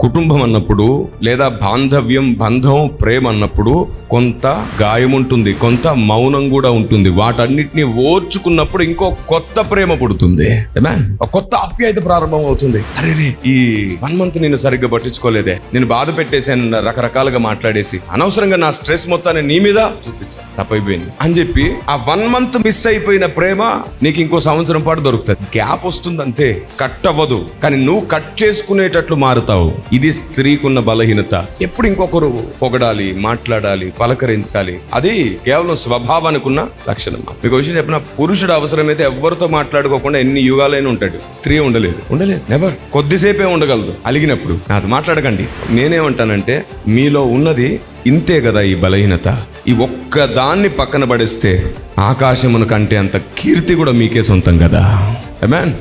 కుటుంబం అన్నప్పుడు లేదా బాంధవ్యం, బంధం, ప్రేమ అన్నప్పుడు కొంత గాయం ఉంటుంది, కొంత మౌనం కూడా ఉంటుంది. వాటన్నిటిని ఓర్చుకున్నప్పుడు ఇంకో కొత్త ప్రేమ పుడుతుంది. ఒక కొత్త ఆప్యాయత ప్రారంభం అవుతుంది. అరే ఈ 1 month నేను సరిగ్గా పట్టించుకోలేదే, నేను బాధ పెట్టేశాను, రకరకాలుగా మాట్లాడేసి అనవసరంగా నా స్ట్రెస్ మొత్తాన్ని నీ మీద చూపించాను, తప్పైపోయింది అని చెప్పి ఆ 1 month మిస్ అయిపోయిన ప్రేమ నీకు ఇంకో సంవత్సరం పాటు దొరుకుతుంది. గ్యాప్ వస్తుంది అంతే, కట్ అవ్వదు. కానీ నువ్వు కట్ చేసుకునేటట్లు మారుతావు. ఇది స్త్రీకున్న బలహీనత. ఎప్పుడు ఇంకొకరు పొగడాలి, మాట్లాడాలి, పలకరించాలి. అది కేవలం స్వభావానికి ఉన్న లక్షణం. మీకు విషయం చెప్పిన, పురుషుడు అవసరమైతే ఎవరితో మాట్లాడుకోకుండా ఎన్ని యుగాలైనా ఉంటాడు. స్త్రీ ఉండలేదు నెవర్. కొద్దిసేపే ఉండగలదు అలిగినప్పుడు. నాతో మాట్లాడకండి. నేనేమంటానంటే, మీలో ఉన్నది ఇంతే కదా ఈ బలహీనత. ఈ ఒక్క దాన్ని పక్కన పడేస్తే ఆకాశమును కంటే అంత కీర్తి కూడా మీకే సొంతం కదా. ఆమేన్.